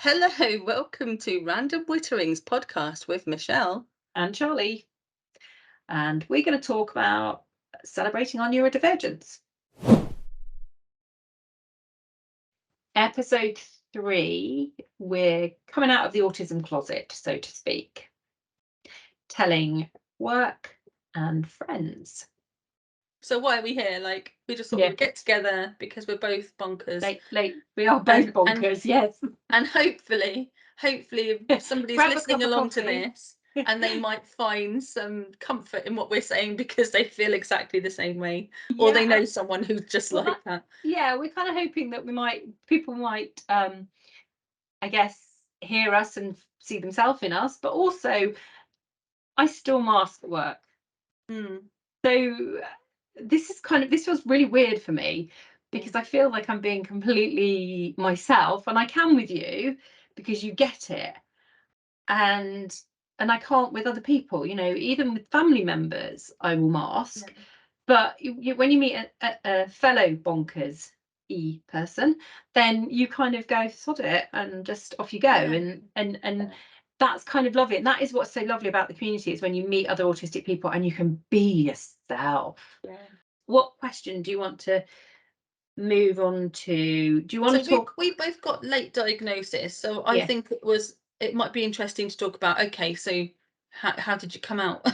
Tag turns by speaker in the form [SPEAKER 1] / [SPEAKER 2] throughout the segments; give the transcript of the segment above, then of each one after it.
[SPEAKER 1] Hello, welcome to Random Witterings podcast with Michelle.
[SPEAKER 2] And Charlie, and we're going to talk about celebrating our neurodivergence. Episode 3, we're coming out of the autism closet, so to speak, telling work and friends.
[SPEAKER 1] So why are we here? Like, we just thought we'd get together because we're both bonkers.
[SPEAKER 2] We are both bonkers, yes.
[SPEAKER 1] And hopefully if somebody's listening along to this and they might find some comfort in what we're saying because they feel exactly the same way, or they know someone who's just like that.
[SPEAKER 2] Yeah, we're kind of hoping that people might, I guess, hear us and see themselves in us, but also I still mask at work. So this was really weird for me because I feel like I'm being completely myself, and I can with you because you get it, and I can't with other people, even with family members I will mask. But when you meet a fellow bonkers person, then you kind of go sod it and just off you go. And that's kind of lovely, and that is what's so lovely about the community, is when you meet other autistic people and you can be yourself. What question do you want to move on to? Do you want to talk?
[SPEAKER 1] We both got late diagnosis, so I think it might be interesting to talk about, okay, so how did you come out?
[SPEAKER 2] I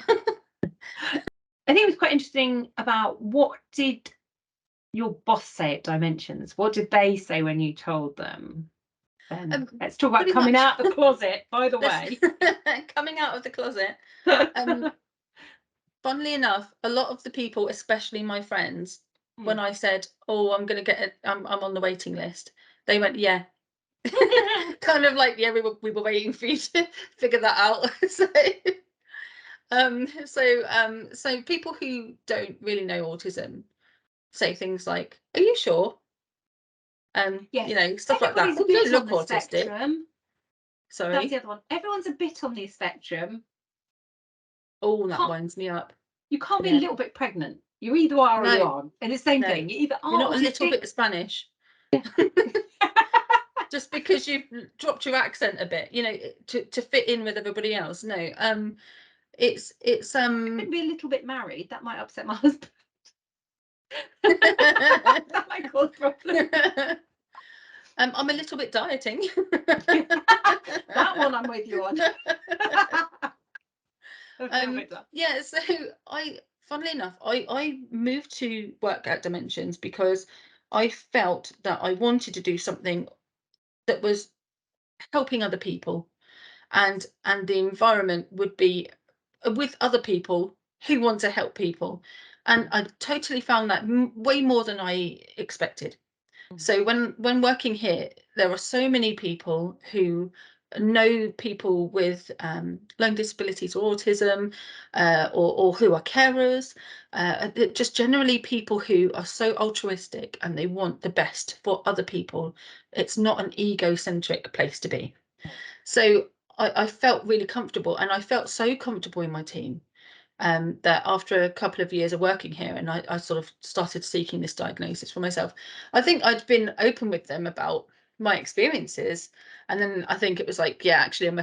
[SPEAKER 2] think it was quite interesting about what did your boss say at Dimensions? What did they say when you told them? Let's talk about coming out of the closet, by the way.
[SPEAKER 1] Coming out of the closet. Funnily enough, a lot of the people, especially my friends, when I said, "Oh, I'm going to get I'm on the waiting list," they went, "Yeah." Kind of like, yeah, we were waiting for you to figure that out. So people who don't really know autism say things like, "Are you sure?"
[SPEAKER 2] Yes.
[SPEAKER 1] Stuff like that.
[SPEAKER 2] Everybody's a bit on the spectrum.
[SPEAKER 1] Sorry.
[SPEAKER 2] That's the other one. Everyone's a bit on the spectrum.
[SPEAKER 1] Oh, that winds me up.
[SPEAKER 2] You can't be a little bit pregnant. You either are or you aren't. And the same thing. You either are.
[SPEAKER 1] You're not a little bit Spanish. Just because you've dropped your accent a bit, to fit in with everybody else. No. It's
[SPEAKER 2] Could be a little bit married. That might upset my husband. That might cause problems.
[SPEAKER 1] I'm a little bit dieting.
[SPEAKER 2] That one I'm with you on.
[SPEAKER 1] Yeah, so funnily enough, I moved to work at Dimensions because I felt that I wanted to do something that was helping other people, and the environment would be with other people who want to help people, and I totally found that way more than I expected. So when working here, there are so many people who know people with learning disabilities or autism, or who are carers, just generally people who are so altruistic and they want the best for other people. It's not an egocentric place to be. So I felt really comfortable, and I felt so comfortable in my team, that after a couple of years of working here, and I sort of started seeking this diagnosis for myself. I think I'd been open with them about my experiences, and then I think it was like, yeah, actually I've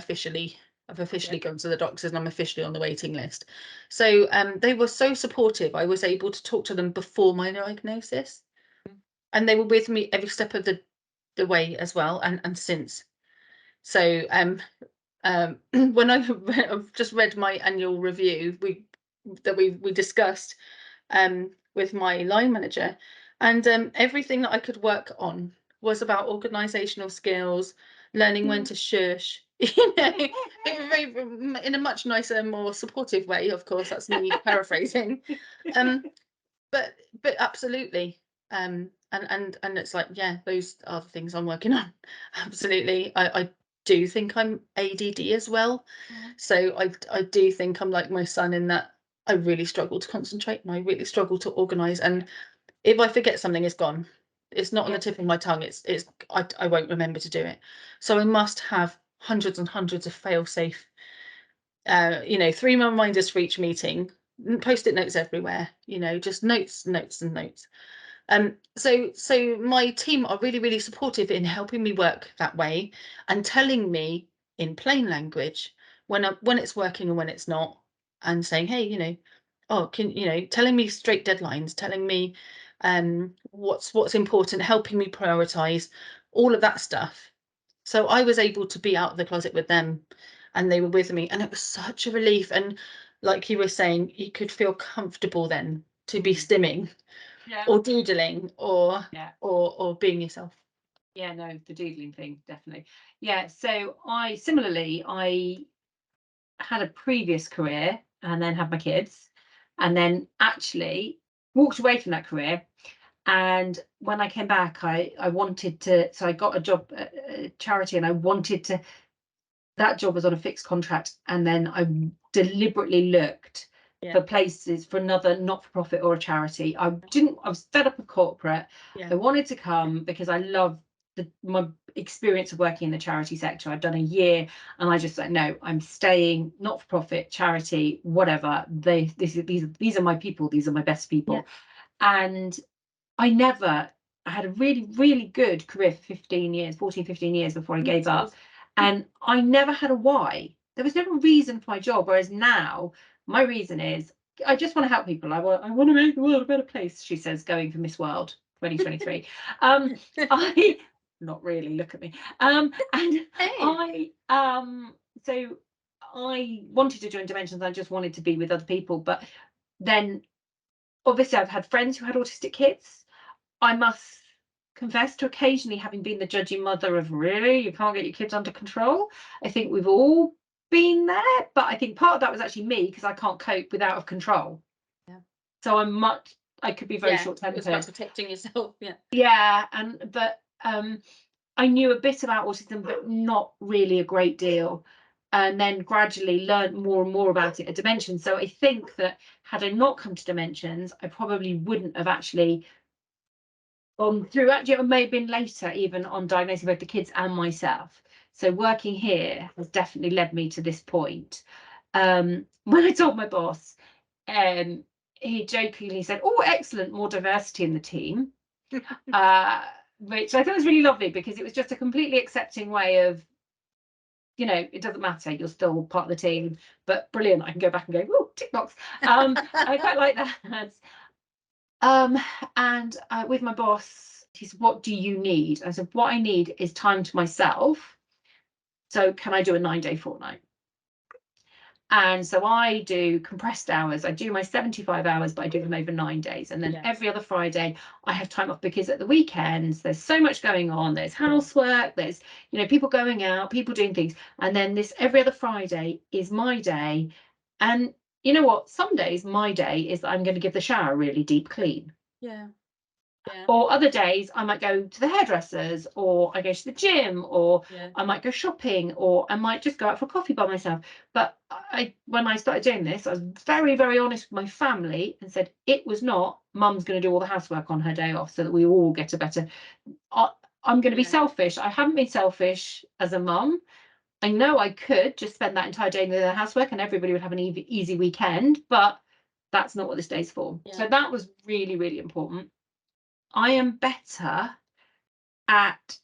[SPEAKER 1] officially gone to the doctors and I'm officially on the waiting list. So they were so supportive. I was able to talk to them before my diagnosis, and they were with me every step of the way as well, and since. So when I've just read my annual review that we discussed with my line manager, and everything that I could work on was about organizational skills, learning when to shush, in a much nicer, more supportive way. Of course, that's me paraphrasing, but absolutely. And it's like, yeah, those are the things I'm working on. Absolutely. I do think I'm ADD as well. So I do think I'm like my son in that I really struggle to concentrate and I really struggle to organize. And if I forget something, it's gone. It's not on the tip of my tongue. I won't remember to do it. So I must have hundreds and hundreds of fail-safe, 3 reminders for each meeting, Post-it notes everywhere, just notes and notes. So my team are really, really supportive in helping me work that way and telling me in plain language when it's working and when it's not, and saying, hey, oh, telling me straight deadlines, telling me what's important, helping me prioritize all of that stuff. So I was able to be out of the closet with them, and they were with me, and it was such a relief. And like you were saying, you could feel comfortable then to be stimming
[SPEAKER 2] Yeah.
[SPEAKER 1] or doodling or
[SPEAKER 2] Yeah.
[SPEAKER 1] or being yourself.
[SPEAKER 2] Yeah, no, the doodling thing, definitely. Yeah, so I had a previous career and then had my kids, and then actually walked away from that career. And when I came back, I wanted to, so I got a job at a charity, and I wanted to, that job was on a fixed contract, and then I deliberately looked
[SPEAKER 1] Yeah,
[SPEAKER 2] for places for another not-for-profit or a charity. I was fed up with corporate.
[SPEAKER 1] yeah,
[SPEAKER 2] I wanted to come because I love my experience of working in the charity sector. I've done a year, and I just like, no, I'm staying not-for-profit, charity, whatever. These are my people, these are my best
[SPEAKER 1] yeah.
[SPEAKER 2] people. And I had a really, really good career for 15 years, 14, 15 years before I gave
[SPEAKER 1] That's
[SPEAKER 2] up.
[SPEAKER 1] awesome.
[SPEAKER 2] And I never had a why. There was never a reason for my job. Whereas now, my reason is I just want to help people. I want to make the world a better place, she says, going for Miss World 2023. I not really, look at me. And
[SPEAKER 1] Hey,
[SPEAKER 2] I so I wanted to join Dimensions. I just wanted to be with other people. But then obviously I've had friends who had autistic kids. I must confess to occasionally having been the judgy mother of, really, you can't get your kids under control. I think we've all been there, but I think part of that was actually me because I can't cope with out of control.
[SPEAKER 1] yeah,
[SPEAKER 2] So I could be very
[SPEAKER 1] yeah.
[SPEAKER 2] short
[SPEAKER 1] It was about
[SPEAKER 2] tempered.
[SPEAKER 1] protecting yourself. Yeah,
[SPEAKER 2] Yeah, but I knew a bit about autism, but not really a great deal. And then gradually learned more and more about it at Dimensions. So I think that had I not come to Dimensions, I probably wouldn't have actually gone through. Actually, it may have been later, even on diagnosing both the kids and myself. So working here has definitely led me to this point. When I told my boss, um, he jokingly said, "Oh, excellent, more diversity in the team," uh, which I thought was really lovely because it was just a completely accepting way of, it doesn't matter, you're still part of the team, but brilliant. I can go back and go, "Oh, tick box." I quite like that. Um, and with my boss, he said, "What do you need?" I said, "What I need is time to myself. So can I do a 9-day fortnight?" And so I do compressed hours. I do my 75 hours, but I do them over 9 days. And then
[SPEAKER 1] yeah,
[SPEAKER 2] every other Friday, I have time off because at the weekends, there's so much going on. There's housework, there's, people going out, people doing things. And then this every other Friday is my day. And you know what? Some days, my day is that I'm going to give the shower a really deep clean.
[SPEAKER 1] yeah, yeah,
[SPEAKER 2] Or other days, I might go to the hairdressers, or I go to the gym, or
[SPEAKER 1] yeah,
[SPEAKER 2] I might go shopping, or I might just go out for coffee by myself. But when I started doing this, I was very, very honest with my family and said it was not mum's going to do all the housework on her day off so that we all get a better. I, I'm going to be
[SPEAKER 1] yeah,
[SPEAKER 2] selfish. I haven't been selfish as a mum. I know I could just spend that entire day doing the housework and everybody would have an easy weekend, but that's not what this day's for.
[SPEAKER 1] yeah,
[SPEAKER 2] So that was really, really important. I am better at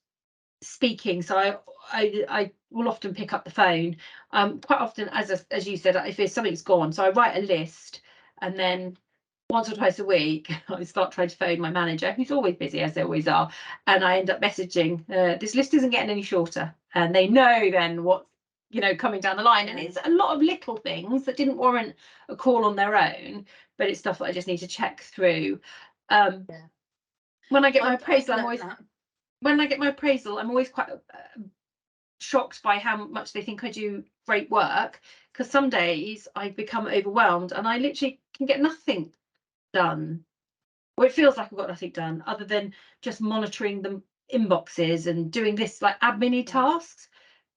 [SPEAKER 2] speaking, so I will often pick up the phone. Quite often, as you said, if something's gone, so I write a list, and then once or twice a week, I start trying to phone my manager, who's always busy, as they always are, and I end up messaging, "This list isn't getting any shorter," and they know then what's coming down the line, and
[SPEAKER 1] yeah,
[SPEAKER 2] it's a lot of little things that didn't warrant a call on their own, but it's stuff that I just need to check through. Um,
[SPEAKER 1] yeah.
[SPEAKER 2] when I get my
[SPEAKER 1] I've
[SPEAKER 2] appraisal,
[SPEAKER 1] learned that.
[SPEAKER 2] I'm always quite shocked by how much they think I do great work. Because some days I become overwhelmed and I literally can get nothing done, or it feels like I've got nothing done other than just monitoring the inboxes and doing this like admin
[SPEAKER 1] Yeah,
[SPEAKER 2] tasks.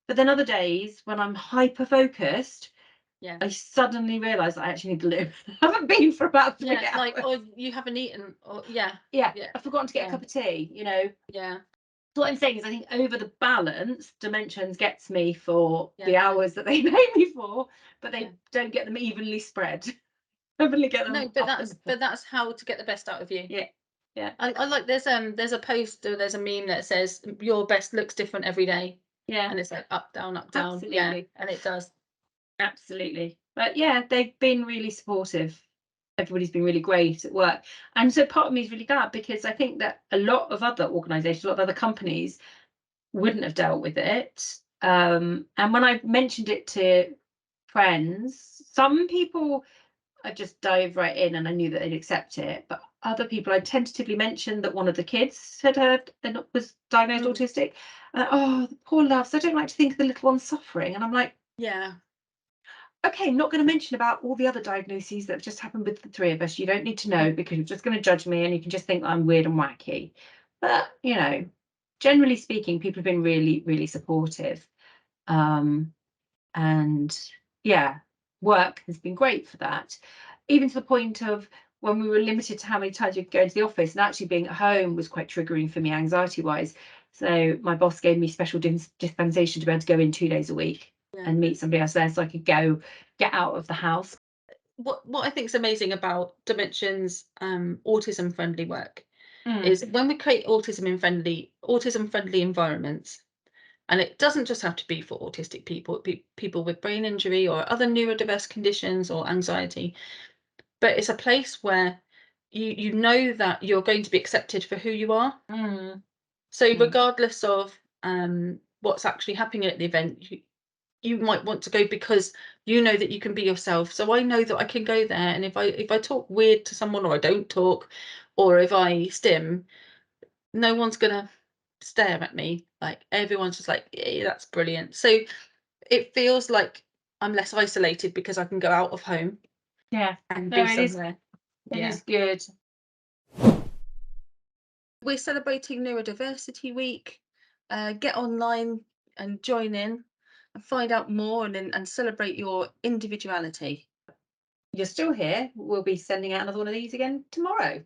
[SPEAKER 2] But then other days when I'm hyper focused,
[SPEAKER 1] yeah,
[SPEAKER 2] I suddenly realise I actually need to live. I haven't been for about three
[SPEAKER 1] yeah. Like,
[SPEAKER 2] hours.
[SPEAKER 1] oh, you haven't eaten, or yeah,
[SPEAKER 2] Yeah,
[SPEAKER 1] yeah,
[SPEAKER 2] I've forgotten to get a
[SPEAKER 1] yeah,
[SPEAKER 2] cup of tea.
[SPEAKER 1] yeah,
[SPEAKER 2] So what I'm saying is, I think over the balance, Dimensions gets me for
[SPEAKER 1] yeah,
[SPEAKER 2] the hours that they pay me for, but
[SPEAKER 1] yeah.
[SPEAKER 2] they don't get them evenly spread. Evenly get
[SPEAKER 1] No,
[SPEAKER 2] them up and down.
[SPEAKER 1] but that's how to get the best out of you.
[SPEAKER 2] Yeah, Yeah,
[SPEAKER 1] I like there's a post or there's a meme that says your best looks different every day,
[SPEAKER 2] yeah,
[SPEAKER 1] and it's like up down, yeah,
[SPEAKER 2] absolutely,
[SPEAKER 1] and it does.
[SPEAKER 2] absolutely. But yeah, they've been really supportive. Everybody's been really great at work. And so part of me is really glad because I think that a lot of other organizations, a lot of other companies wouldn't have dealt with it. And when I mentioned it to friends, some people I just dove right in and I knew that they'd accept it. But other people, I tentatively mentioned that one of the kids had had and was diagnosed
[SPEAKER 1] Mm,
[SPEAKER 2] autistic. Oh, the poor loves. I don't like to think of the little one suffering. And I'm like,
[SPEAKER 1] yeah,
[SPEAKER 2] okay, not going to mention about all the other diagnoses that have just happened with the three of us. You don't need to know
[SPEAKER 1] mm,
[SPEAKER 2] because you're just going to judge me and you can just think I'm weird and wacky. But, generally speaking, people have been really, really supportive. Um, and yeah, work has been great for that. Even to the point of when we were limited to how many times we could go into the office, and actually being at home was quite triggering for me anxiety wise. So my boss gave me special dispensation to be able to go in 2 days a week
[SPEAKER 1] yeah.
[SPEAKER 2] and meet somebody else there so I could go get out of the house.
[SPEAKER 1] What I think is amazing about Dimension's autism friendly work
[SPEAKER 2] Mm,
[SPEAKER 1] is when we create autism friendly environments, and it doesn't just have to be for autistic people, it be people with brain injury or other neurodiverse conditions or anxiety, but it's a place where you know that you're going to be accepted for who you are.
[SPEAKER 2] mm,
[SPEAKER 1] So
[SPEAKER 2] mm.
[SPEAKER 1] regardless of what's actually happening at the event, you might want to go because you know that you can be yourself. So I know that I can go there, and if I talk weird to someone, or I don't talk, or if I stim, no one's gonna stare at me. Like everyone's just like, yeah, that's brilliant. So it feels like I'm less isolated because I can go out of home
[SPEAKER 2] Yeah.
[SPEAKER 1] and
[SPEAKER 2] No,
[SPEAKER 1] be
[SPEAKER 2] it is.
[SPEAKER 1] somewhere.
[SPEAKER 2] It
[SPEAKER 1] Yeah.
[SPEAKER 2] is good.
[SPEAKER 1] We're celebrating Neurodiversity Week. Get online and join in and find out more and celebrate your individuality.
[SPEAKER 2] You're still here. We'll be sending out another one of these again tomorrow.